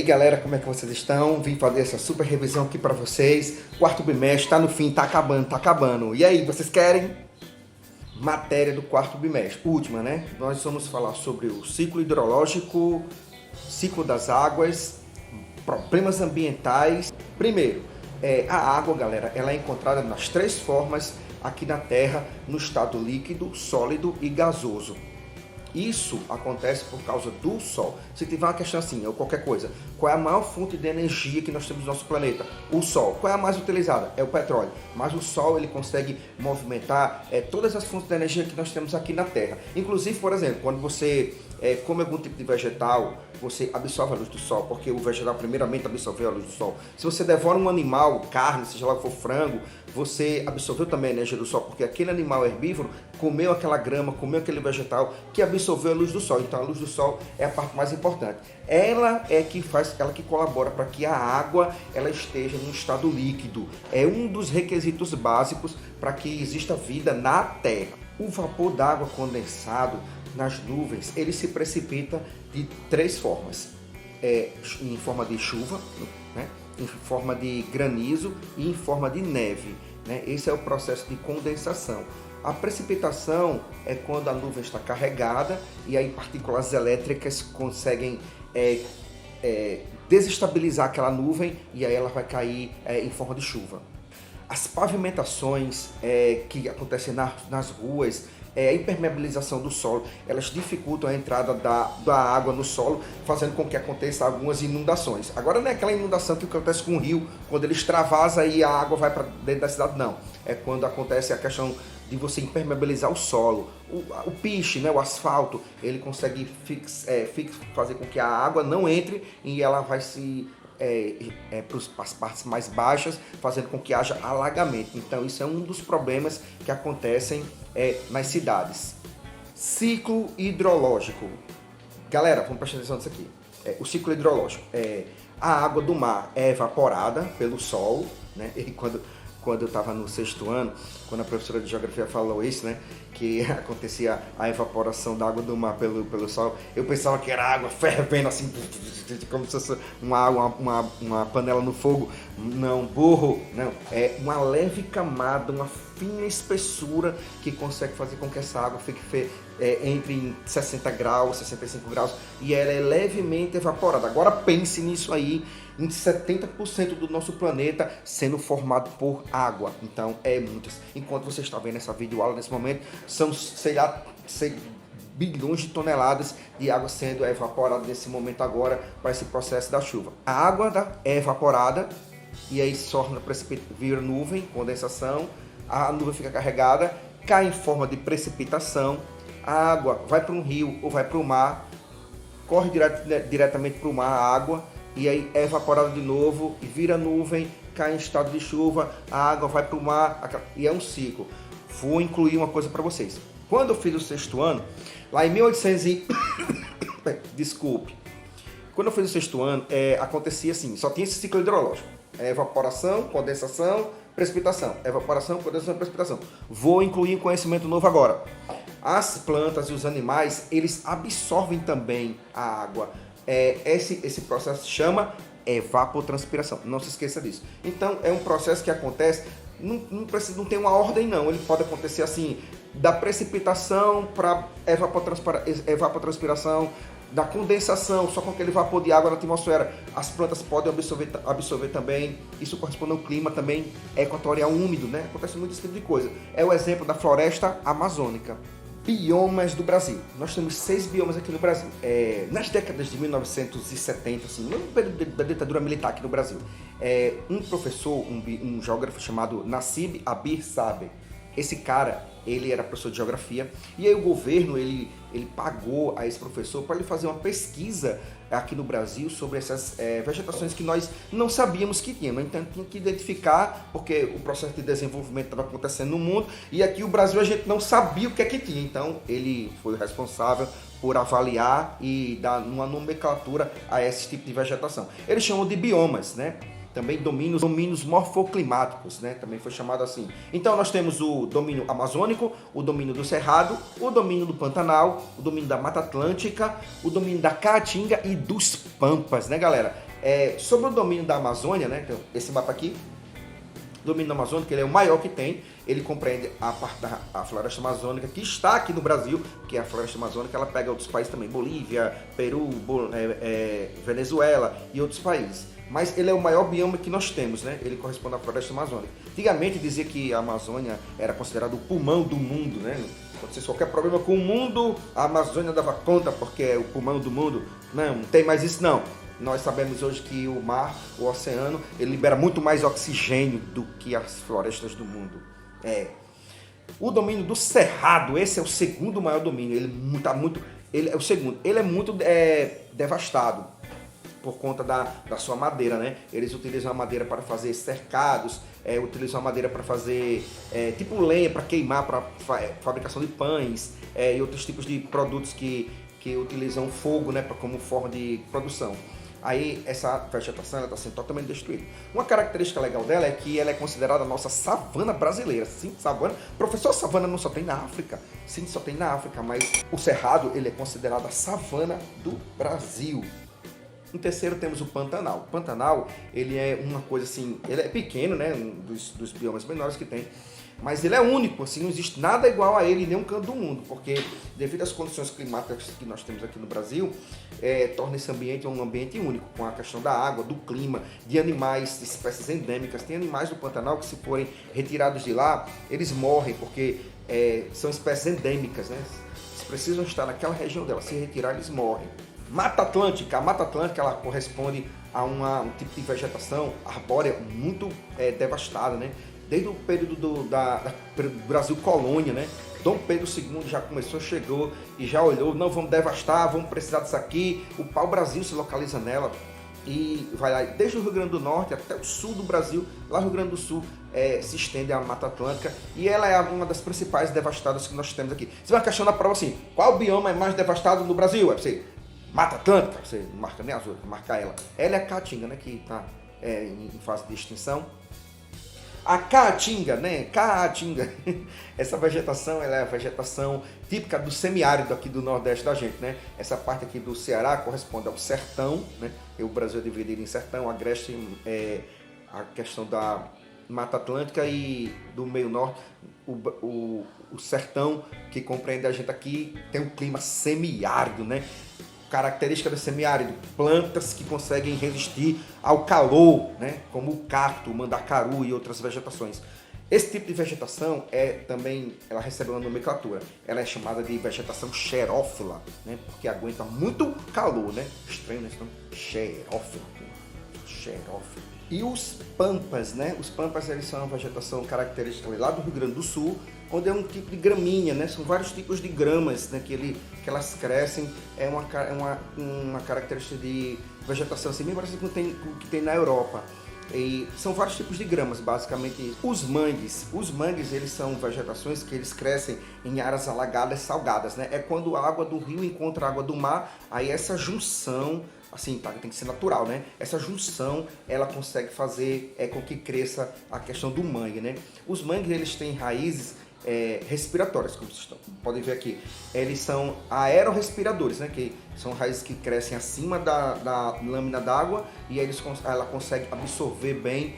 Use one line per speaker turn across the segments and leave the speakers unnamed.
aí galera, como é que vocês estão? Vim fazer essa super revisão aqui pra vocês. Quarto bimestre, tá no fim, tá acabando. E aí, vocês querem? Matéria do quarto bimestre, última, né? Nós vamos falar sobre o ciclo hidrológico, ciclo das águas, problemas ambientais. Primeiro, a água, galera, ela é encontrada nas três formas aqui na Terra, no estado líquido, sólido e gasoso. Isso acontece por causa do Sol. Se tiver uma questão assim, ou qualquer coisa, qual é a maior fonte de energia que nós temos no nosso planeta? O Sol. Qual é a mais utilizada? É o petróleo. Mas o Sol, ele consegue movimentar todas as fontes de energia que nós temos aqui na Terra. Inclusive, por exemplo, quando você come algum tipo de vegetal, você absorve a luz do Sol, porque o vegetal primeiramente absorveu a luz do Sol. Se você devora um animal, carne, seja lá que for frango, você absorveu também a energia do Sol, porque aquele animal herbívoro comeu aquela grama, comeu aquele vegetal que absorveu a luz do Sol. Então a luz do Sol é a parte mais importante. Ela é que faz, ela que colabora para que a água ela esteja em um estado líquido. É um dos requisitos básicos para que exista vida na Terra. O vapor d'água condensado nas nuvens, ele se precipita de três formas. Em forma de chuva, né? Em forma de granizo e em forma de neve, né? Esse é o processo de condensação. A precipitação é quando a nuvem está carregada e aí partículas elétricas conseguem desestabilizar aquela nuvem e aí ela vai cair em forma de chuva. As pavimentações que acontecem nas ruas, a impermeabilização do solo, elas dificultam a entrada da água no solo, fazendo com que aconteça algumas inundações. Agora não é aquela inundação que acontece com o rio, quando ele extravasa e a água vai para dentro da cidade, não. É quando acontece a questão de você impermeabilizar o solo. O piche, né, o asfalto, ele consegue fazer com que a água não entre e ela vai se para as partes mais baixas, fazendo com que haja alagamento. Então isso é um dos problemas que acontecem nas cidades. Ciclo hidrológico. Galera, vamos prestar atenção nisso aqui. O ciclo hidrológico. A água do mar é evaporada pelo sol, né? E quando eu estava no sexto ano, quando a professora de geografia falou isso, né, que acontecia a evaporação da água do mar pelo sol, eu pensava que era água fervendo assim, como se fosse uma panela no fogo. Não, burro, não. É uma leve camada, uma fina espessura que consegue fazer com que essa água fique entre em 60 graus, 65 graus e ela é levemente evaporada. Agora pense nisso aí, em 70% do nosso planeta sendo formado por água. Então muitas. Enquanto você está vendo essa videoaula nesse momento, são, sei lá, bilhões de toneladas de água sendo evaporada nesse momento agora para esse processo da chuva. A água é evaporada e aí vira nuvem, condensação, a nuvem fica carregada, cai em forma de precipitação, a água vai para um rio ou vai para o mar, corre diretamente para o mar a água e aí é evaporada de novo e vira nuvem, cai em estado de chuva, a água vai para o mar e é um ciclo. Vou incluir uma coisa para vocês. Quando eu fiz o sexto ano, lá em 1800 Desculpe. Quando eu fiz o sexto ano, acontecia assim, só tinha esse ciclo hidrológico. Evaporação, condensação, precipitação. Evaporação, condensação, precipitação. Vou incluir um conhecimento novo agora. As plantas e os animais, eles absorvem também a água. Esse processo se chama evapotranspiração. Não se esqueça disso. Então, é um processo que acontece, não tem uma ordem não. Ele pode acontecer assim, da precipitação para evapotranspiração, da condensação, só com aquele vapor de água na atmosfera. As plantas podem absorver também. Isso corresponde ao clima também equatorial úmido, né? Acontece muito esse tipo de coisa. É o exemplo da floresta amazônica. Biomas do Brasil. Nós temos 6 biomas aqui no Brasil. Nas décadas de 1970, assim, no período da ditadura militar aqui no Brasil, um professor, um geógrafo chamado Nassib Abir Saber, esse cara, ele era professor de geografia, e aí o governo, ele pagou a esse professor para ele fazer uma pesquisa aqui no Brasil sobre essas vegetações que nós não sabíamos que tinham. Então tinha que identificar, porque o processo de desenvolvimento estava acontecendo no mundo, e aqui o Brasil a gente não sabia o que é que tinha. Então ele foi o responsável por avaliar e dar uma nomenclatura a esse tipo de vegetação. Eles chamam de biomas, né? Também domínios morfoclimáticos, né? Também foi chamado assim. Então nós temos o domínio amazônico, o domínio do Cerrado, o domínio do Pantanal, o domínio da Mata Atlântica, o domínio da Caatinga e dos Pampas, né, galera? Sobre o domínio da Amazônia, né? Então, esse mapa aqui, domínio da Amazônia, que ele é o maior que tem, ele compreende a parte da floresta amazônica que está aqui no Brasil, que é a floresta amazônica, ela pega outros países também, Bolívia, Peru, Venezuela e outros países. Mas ele é o maior bioma que nós temos, né? Ele corresponde à floresta amazônica. Antigamente dizia que a Amazônia era considerado o pulmão do mundo, né? Acontecesse qualquer problema com o mundo, a Amazônia dava conta porque é o pulmão do mundo. Não tem mais isso não. Nós sabemos hoje que o mar, o oceano, ele libera muito mais oxigênio do que as florestas do mundo. O domínio do cerrado, esse é o segundo maior domínio. Ele é o segundo. Ele é muito devastado por conta da sua madeira, né? Eles utilizam a madeira para fazer cercados, utilizam a madeira para fazer tipo lenha para queimar, para fabricação de pães e outros tipos de produtos que utilizam fogo, né, como forma de produção. Aí essa vegetação está sendo totalmente destruída. Uma característica legal dela é que ela é considerada a nossa savana brasileira. Sim, savana. Professor, savana não só tem na África. Sim, só tem na África, mas o cerrado ele é considerado a savana do Brasil. Em terceiro temos o Pantanal. O Pantanal, ele é uma coisa assim, ele é pequeno, né, um dos biomas menores que tem, mas ele é único, assim, não existe nada igual a ele em nenhum canto do mundo, porque devido às condições climáticas que nós temos aqui no Brasil, torna esse ambiente um ambiente único, com a questão da água, do clima, de animais, de espécies endêmicas. Tem animais do Pantanal que, se forem retirados de lá, eles morrem, porque são espécies endêmicas, né? Eles precisam estar naquela região dela, se retirar eles morrem. Mata Atlântica. A Mata Atlântica ela corresponde a um tipo de vegetação arbórea muito devastada, né? Desde o período do Brasil colônia, né? Dom Pedro II já chegou e já olhou, não, vamos devastar, vamos precisar disso aqui. O pau-brasil se localiza nela e vai lá, desde o Rio Grande do Norte até o sul do Brasil, lá no Rio Grande do Sul, se estende a Mata Atlântica e ela é uma das principais devastadas que nós temos aqui. Você vai questionar para você, qual bioma é mais devastado no Brasil? Você, Mata Atlântica, você não marca nem azul, marca ela. Ela é a Caatinga, né, que está em fase de extinção. A Caatinga, né? Caatinga. Essa vegetação, ela é a vegetação típica do semiárido aqui do Nordeste da gente, né? Essa parte aqui do Ceará corresponde ao sertão, né? E o Brasil é dividido em sertão, agreste a questão da Mata Atlântica e do meio norte, o sertão que compreende a gente aqui tem um clima semiárido, né? Característica do semiárido, plantas que conseguem resistir ao calor, né? Como o cacto, o mandacaru e outras vegetações. Esse tipo de vegetação ela recebe uma nomenclatura. Ela é chamada de vegetação xerófila, né? Porque aguenta muito calor, né? Estranho, né? Xerófila. E os pampas, né? Os pampas, eles são uma vegetação característica lá do Rio Grande do Sul, onde é um tipo de gramínea, né? São vários tipos de gramas, né? que elas crescem. É uma característica de vegetação assim, bem parecida com o que tem na Europa. E são vários tipos de gramas, basicamente. Os mangues, eles são vegetações que eles crescem em áreas alagadas salgadas, né? É quando a água do rio encontra a água do mar, aí essa junção, assim, tá, tem que ser natural, né? Essa junção, ela consegue fazer com que cresça a questão do mangue, né? Os mangues, eles têm raízes respiratórias, como vocês podem ver aqui. Eles são aerorrespiradores, né? Que são raízes que crescem acima da lâmina d'água e ela consegue absorver bem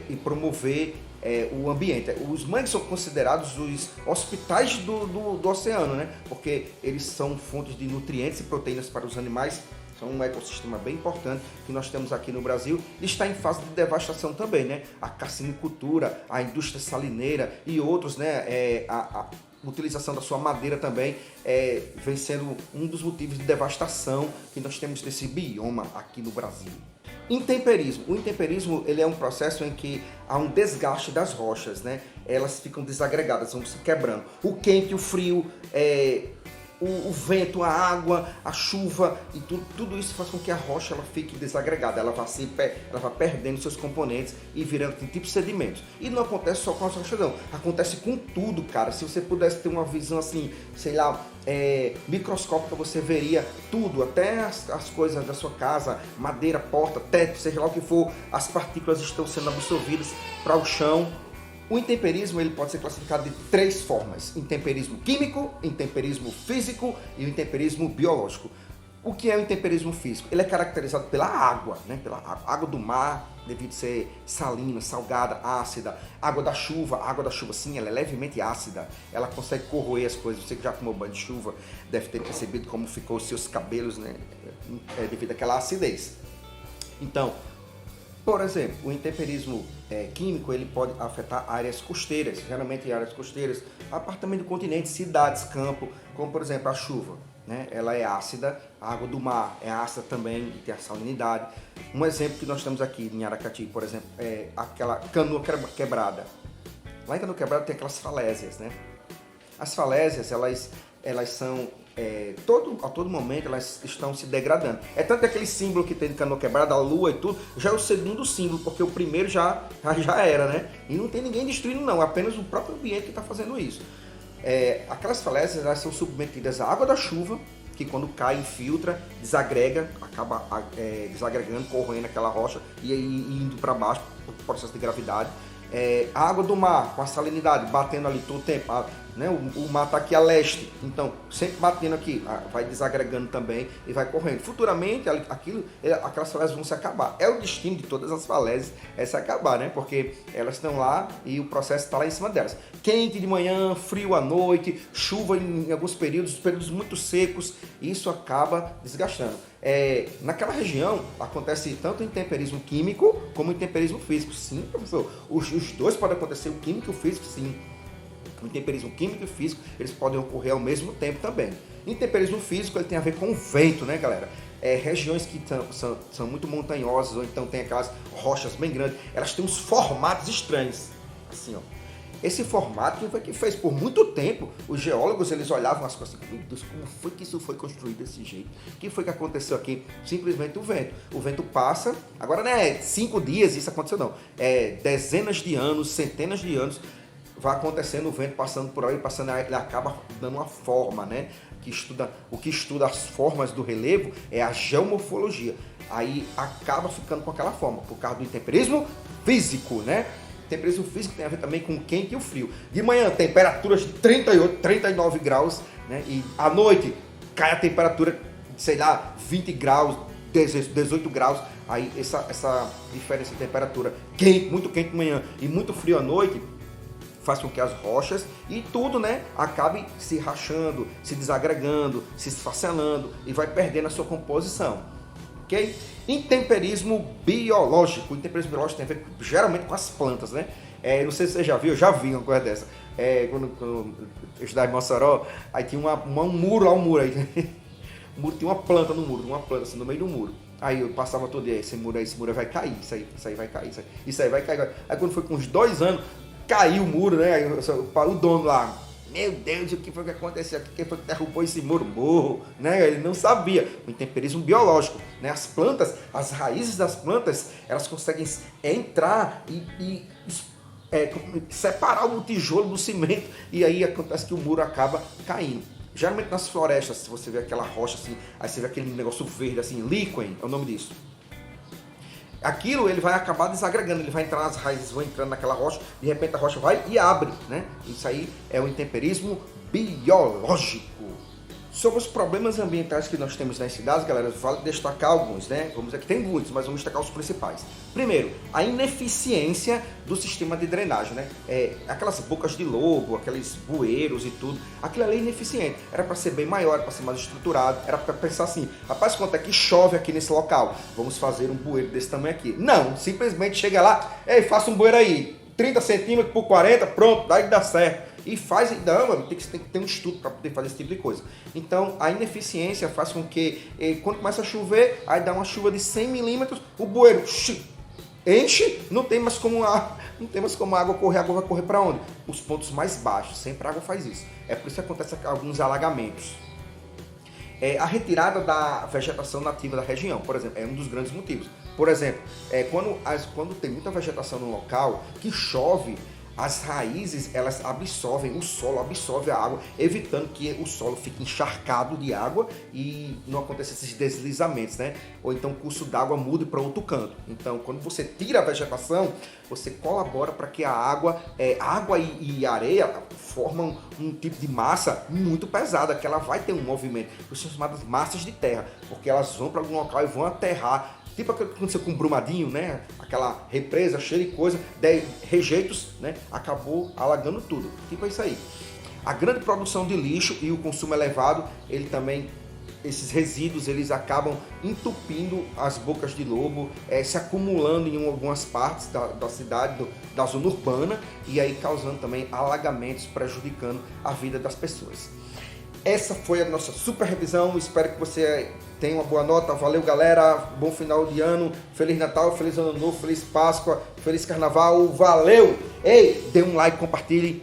e promover o ambiente. Os mangues são considerados os hospitais do oceano, né? Porque eles são fontes de nutrientes e proteínas para os animais. São um ecossistema bem importante que nós temos aqui no Brasil e está em fase de devastação também, né? A carcinicultura, a indústria salineira e outros, né? A utilização da sua madeira também vem sendo um dos motivos de devastação que nós temos desse bioma aqui no Brasil. Intemperismo. O intemperismo, ele é um processo em que há um desgaste das rochas, né? Elas ficam desagregadas, vão se quebrando. O quente, o frio, o vento, a água, a chuva e tudo isso faz com que a rocha ela fique desagregada, ela vai perdendo seus componentes e virando tipo sedimentos. E não acontece só com as rochas não, acontece com tudo, cara. Se você pudesse ter uma visão assim, sei lá, microscópica, você veria tudo, até as coisas da sua casa, madeira, porta, teto, seja lá o que for, as partículas estão sendo absorvidas para o chão. O intemperismo ele pode ser classificado de 3 formas: intemperismo químico, intemperismo físico e o intemperismo biológico. O que é o intemperismo físico? Ele é caracterizado pela água, né? Pela água do mar, devido ser salina, salgada, ácida. Água da chuva, sim, ela é levemente ácida. Ela consegue corroer as coisas. Você que já tomou banho de chuva deve ter percebido como ficou os seus cabelos, né? Devido àquela acidez. Então, por exemplo, o intemperismo químico ele pode afetar áreas costeiras, geralmente áreas costeiras, apartamento do continente, cidades, campo, como por exemplo a chuva. Né? Ela é ácida, a água do mar é ácida também e tem a salinidade. Um exemplo que nós temos aqui em Aracati, por exemplo, é aquela canoa quebrada. Lá em Canoa Quebrada tem aquelas falésias, né? As falésias, elas são, a todo momento, elas estão se degradando. É tanto aquele símbolo que tem de Canoa Quebrada, a lua e tudo, já é o segundo símbolo, porque o primeiro já era, né? E não tem ninguém destruindo não, apenas o próprio ambiente que está fazendo isso. Aquelas falésias, elas são submetidas à água da chuva, que quando cai, infiltra, desagrega, acaba desagregando, corroendo aquela rocha e indo para baixo, por processo de gravidade. A água do mar, com a salinidade, batendo ali todo o tempo, né? O mar está aqui a leste, então sempre batendo aqui, vai desagregando também e vai correndo. Futuramente, aquelas falésias vão se acabar. É o destino de todas as falésias, se acabar, né? Porque elas estão lá e o processo está lá em cima delas. Quente de manhã, frio à noite, chuva em alguns períodos muito secos, e isso acaba desgastando. Naquela região acontece tanto o intemperismo químico como o intemperismo físico. Sim, professor, os dois podem acontecer, o químico e o físico, sim. O intemperismo químico e físico, eles podem ocorrer ao mesmo tempo também. O intemperismo físico, ele tem a ver com o vento, né, galera? Regiões que são muito montanhosas, ou então tem aquelas rochas bem grandes, elas têm uns formatos estranhos, assim, ó. Esse formato, quem foi que fez? Por muito tempo, os geólogos, eles olhavam as coisas assim, meu Deus, como foi que isso foi construído desse jeito? O que foi que aconteceu aqui? Simplesmente o vento. O vento passa, agora não é 5 dias isso aconteceu não, dezenas de anos, centenas de anos, vai acontecendo o vento passando por aí, ele acaba dando uma forma, né? O que estuda as formas do relevo é a geomorfologia. Aí acaba ficando com aquela forma, por causa do intemperismo físico, né? O temperismo físico tem a ver também com o quente e o frio. De manhã, temperaturas de 38, 39 graus, né? E à noite cai a temperatura, sei lá, 20 graus, 18 graus. Aí essa diferença de temperatura quente, muito quente de manhã e muito frio à noite, faz com que as rochas e tudo, né, acabe se rachando, se desagregando, se esfacelando e vai perdendo a sua composição. Ok? Intemperismo biológico. O intemperismo biológico tem a ver geralmente com as plantas, né? Não sei se você já viu, eu já vi uma coisa dessa. Quando eu estudava em Mossoró, aí tinha um muro lá, aí. Tinha uma planta no muro, uma planta assim no meio do muro. Aí eu passava todo dia, esse muro vai cair, isso aí vai cair, isso aí vai cair. Aí quando foi com uns 2 anos, caiu o muro, né? Aí o dono lá, meu Deus, o que foi que aconteceu aqui? Quem foi que derrubou esse muro? Morro, né? Ele não sabia. O intemperismo biológico, né? As plantas, as raízes das plantas, elas conseguem entrar e separar o tijolo do cimento, e aí acontece que o muro acaba caindo. Geralmente nas florestas, se você vê aquela rocha assim, aí você vê aquele negócio verde assim, líquen, é o nome disso. Aquilo ele vai acabar desagregando, ele vai entrar nas raízes, vão entrando naquela rocha, de repente a rocha vai e abre, né? Isso aí é o intemperismo biológico. Sobre os problemas ambientais que nós temos nas cidades, galera, vale destacar alguns, né? Vamos dizer que tem muitos, mas vamos destacar os principais. Primeiro, a ineficiência do sistema de drenagem, né? Aquelas bocas de lobo, aqueles bueiros e tudo, aquilo ali é ineficiente. Era para ser bem maior, era para ser mais estruturado, era para pensar assim, rapaz, quanto é que chove aqui nesse local? Vamos fazer um bueiro desse tamanho aqui. Não, simplesmente chega lá, faça um bueiro aí, 30 centímetros por 40, pronto, daí dá certo. E faz, não, mano, tem que ter um estudo para poder fazer esse tipo de coisa. Então, a ineficiência faz com que, quando começa a chover, aí dá uma chuva de 100 milímetros, o bueiro enche, não tem mais como a água correr. A água vai correr para onde? Os pontos mais baixos, sempre a água faz isso. É por isso que acontece alguns alagamentos. A retirada da vegetação nativa da região, por exemplo, é um dos grandes motivos. Por exemplo, quando tem muita vegetação no local, que chove, as raízes, elas absorvem, o solo absorve a água, evitando que o solo fique encharcado de água e não aconteça esses deslizamentos, né? Ou então o curso d'água mude para outro canto. Então, quando você tira a vegetação, você colabora para que a água e areia formam um tipo de massa muito pesada, que ela vai ter um movimento, que são chamadas massas de terra, porque elas vão para algum local e vão aterrar. Tipo aquilo que aconteceu com o Brumadinho, né? Aquela represa cheia de coisa, de rejeitos, né? Acabou alagando tudo. Tipo isso aí. A grande produção de lixo e o consumo elevado, ele também, esses resíduos, eles acabam entupindo as bocas de lobo, se acumulando em algumas partes da cidade, da zona urbana, e aí causando também alagamentos, prejudicando a vida das pessoas. Essa foi a nossa super revisão, espero que você tenha uma boa nota. Valeu, galera, bom final de ano, Feliz Natal, Feliz Ano Novo, Feliz Páscoa, Feliz Carnaval, valeu! Ei, dê um like, compartilhe,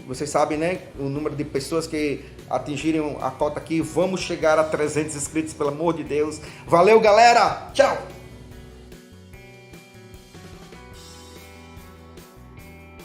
vocês sabem, né, o número de pessoas que atingirem a cota aqui, vamos chegar a 300 inscritos, pelo amor de Deus. Valeu, galera, tchau!